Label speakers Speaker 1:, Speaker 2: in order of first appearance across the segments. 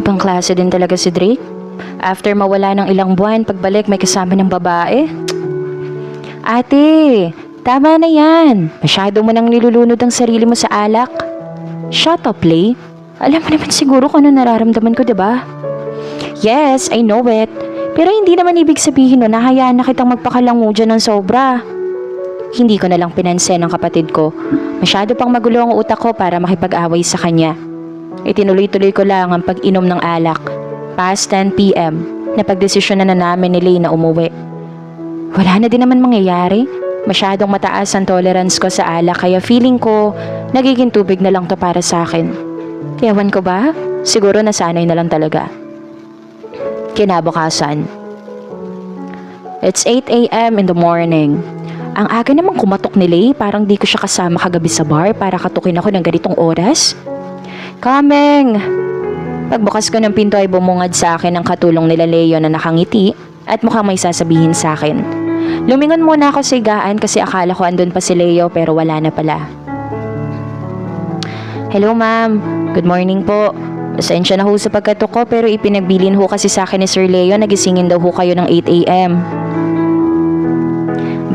Speaker 1: Ibang klase din talaga si Drake. After mawala ng ilang buwan, pagbalik may kasama ng babae. Ate, tama na yan. Masyado mo nang nilulunod ang sarili mo sa alak. Shut up, Lay. Alam mo naman siguro kung ano nararamdaman ko, diba? Yes, I know it. Pero hindi naman ibig sabihin na hayaan na kitang magpakalango dyan ng sobra. Hindi ko na lang pinansin ang kapatid ko. Masyado pang magulo ang utak ko para makipag-away sa kanya. Itinuloy-tuloy ko lang ang pag-inom ng alak. Past 10 p.m. Napagdesisyon na namin ni Lay na umuwi. Wala na din naman mangyayari. Masyadong mataas ang tolerance ko sa alak kaya feeling ko nagiging tubig na lang to para sa akin. Ewan ko ba? Siguro nasanay na lang talaga. Kinabukasan. It's 8 a.m. in the morning. Ang aga namang kumatok ni Lay, parang di ko siya kasama kagabi sa bar para katukin ako ng ganitong oras. Coming! Pagbukas ko ng pinto ay bumungad sa akin ang katulong nila Leo na nakangiti at mukhang may sasabihin sa akin. Lumingon muna ako sa higaan kasi akala ko andun pa si Leo pero wala na pala. Hello ma'am, good morning po. Pasensya na ho sa pagkatok ko pero ipinagbilin ho kasi sa akin ni Sir Leo na gisingin daw ho kayo ng 8 a.m.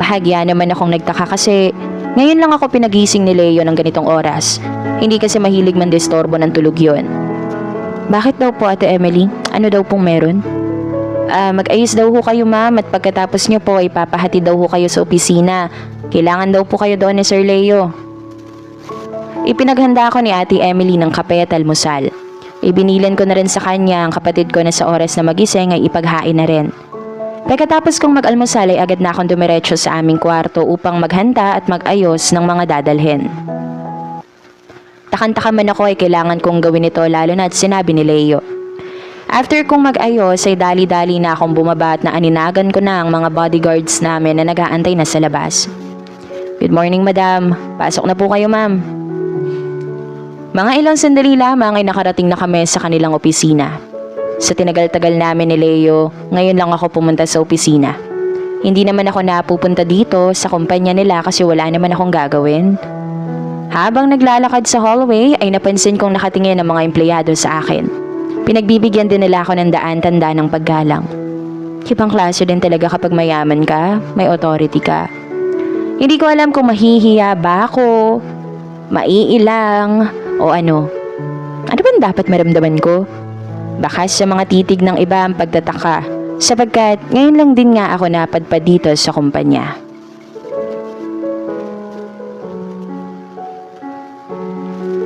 Speaker 1: Bahagya naman akong nagtaka kasi ngayon lang ako pinagising ni Leo ng ganitong oras. Hindi kasi mahilig man disturbo ng tulog yon. Bakit daw po Ate Emily? Ano daw pong meron? Mag-ayos daw ho kayo ma'am at pagkatapos nyo po ay papahatid daw ho kayo sa opisina. Kailangan daw po kayo doon ni Sir Leo. Ipinaghanda ko ni Ate Emily ng kape at almusal. Ibinilan ko na rin sa kanya ang kapatid ko na sa oras na magising ay ipaghain na rin. Pagkatapos kong mag-almusal ay agad na akong dumiretso sa aming kwarto upang maghanda at mag-ayos ng mga dadalhin. Takanta man ako ay kailangan kong gawin ito lalo na at sinabi ni Leo. After kong mag-ayos ay dali-dali na akong bumaba at naaninagan ko na ang mga bodyguards namin na nag-aantay na sa labas. Good morning madam, pasok na po kayo ma'am. Mga ilang sandali lamang ay nakarating na kami sa kanilang opisina. Sa tinagal-tagal namin ni Leo, ngayon lang ako pumunta sa opisina. Hindi naman ako napupunta dito sa kumpanya nila kasi wala naman akong gagawin. Habang naglalakad sa hallway ay napansin kong nakatingin ang mga empleyado sa akin. Pinagbibigyan din nila ako ng daan-tanda ng paggalang. Ibang klase din talaga kapag mayaman ka, may authority ka. Hindi ko alam kung mahihiya ba ako, maiilang, o ano. Ano bang dapat maramdaman ko? Baka sa mga titig ng iba ang pagtataka, sapagkat ngayon lang din nga ako napadpad dito sa kumpanya.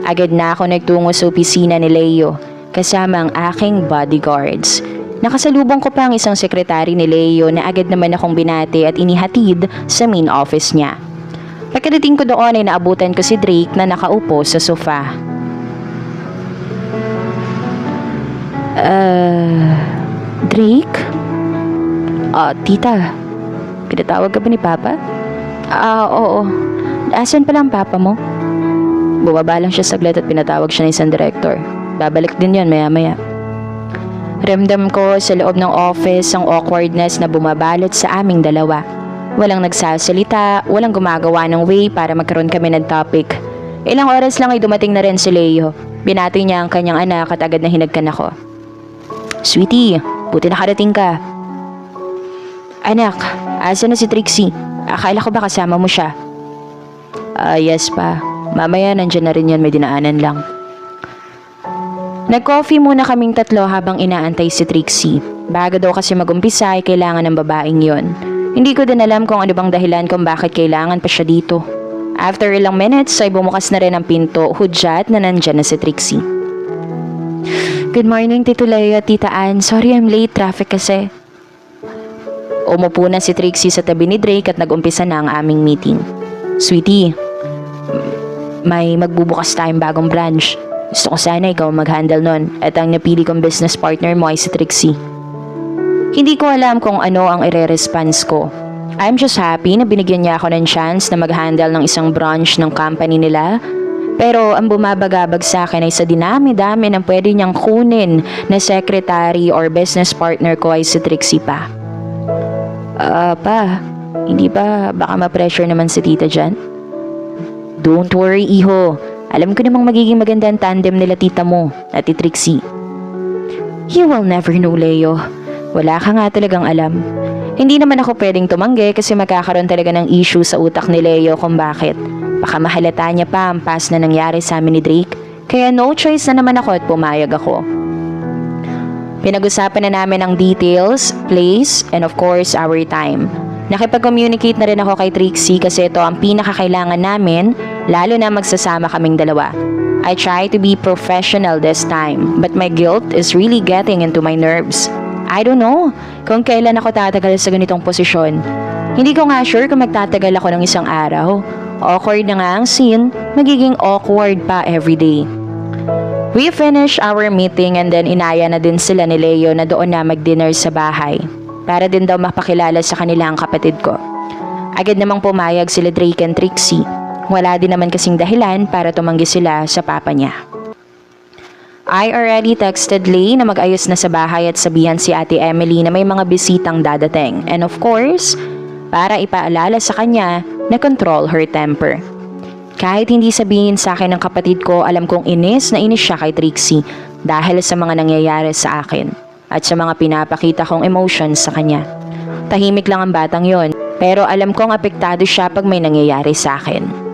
Speaker 1: Agad na ako nagtungo sa opisina ni Leo, kasama ang aking bodyguards. Nakasalubong ko pa ang isang sekretary ni Leo na agad naman akong binati at inihatid sa main office niya. Pagkadating ko doon ay naabutan ko si Drake na nakaupo sa sofa. Drake? Tita, pinatawag ka ba ni Papa? Oo. Asan pala ang Papa mo? Bumaba lang siya saglit at pinatawag siya ng isang director. Babalik din yon maya-maya. Ramdam ko sa loob ng office ang awkwardness na bumabalot sa aming dalawa. Walang nagsasalita, walang gumagawa ng way para magkaroon kami ng topic. Ilang oras lang ay dumating na rin si Leo. Binati niya ang kanyang anak at agad na hinagkan ako. Sweetie, buti nakarating ka. Anak, asa na si Trixie? Akala ko ba kasama mo siya? Yes pa. Mamaya nandyan na rin yan, may dinaanan lang. Nag-coffee muna kaming tatlo habang inaantay si Trixie. Bago daw kasi mag-umpisa ay kailangan ng babaeng yon. Hindi ko din alam kung ano bang dahilan kung bakit kailangan pa siya dito. After ilang minutes ay bumukas na rin ang pinto, hudyat na nandyan na si Trixie. Good morning, Tito Leo, Tita Ann. Sorry I'm late, traffic kasi. Umupo na si Trixie sa tabi ni Drake at nag-umpisa na ang aming meeting. Sweetie, may magbubukas tayong bagong branch. Gusto ko sana ikaw mag-handle nun at ang napili kong business partner mo ay si Trixie. Hindi ko alam kung ano ang ire-response ko. I'm just happy na binigyan niya ako ng chance na mag-handle ng isang branch ng company nila. Pero ang bumabagabag sa akin ay sa dinami-dami ng pwede niyang kunin na secretary or business partner ko ay si Trixie pa. Pa, hindi ba baka ma-pressure naman si tita dyan? Don't worry, iho. Alam ko namang magiging maganda ang tandem nila tita mo at Trixie. You will never know, Leo. Wala ka nga talagang alam. Hindi naman ako pwedeng tumanggi kasi magkakaroon talaga ng issue sa utak ni Leo kung bakit. Baka mahalata niya pa ang past na nangyari sa amin ni Drake. Kaya no choice na naman ako at pumayag ako. Pinag-usapan na namin ang details, place, and of course, our time. Nakipag-communicate na rin ako kay Trixie kasi ito ang pinakakailangan namin, lalo na magsasama kaming dalawa. I try to be professional this time, but my guilt is really getting into my nerves. I don't know kung kailan ako tatagal sa ganitong posisyon. Hindi ko nga sure kung magtatagal ako ng isang araw. Awkward na nga ang scene, magiging awkward pa everyday. We finished our meeting and then inaya na din sila ni Leo na doon na mag-dinner sa bahay. Para din daw mapakilala sa kanila ang kapatid ko. Agad namang pumayag sila Drake and Trixie. Wala din naman kasing dahilan para tumanggi sila sa papa niya. I already texted Lay na mag-ayos na sa bahay at sabihan si Ate Emily na may mga bisitang dadating. And of course, para ipaalala sa kanya na control her temper. Kahit hindi sabihin sa akin ng kapatid ko, alam kong inis na inis siya kay Trixie dahil sa mga nangyayari sa akin at sa mga pinapakita kong emotions sa kanya. Tahimik lang ang batang yon, pero alam kong apektado siya pag may nangyayari sa akin.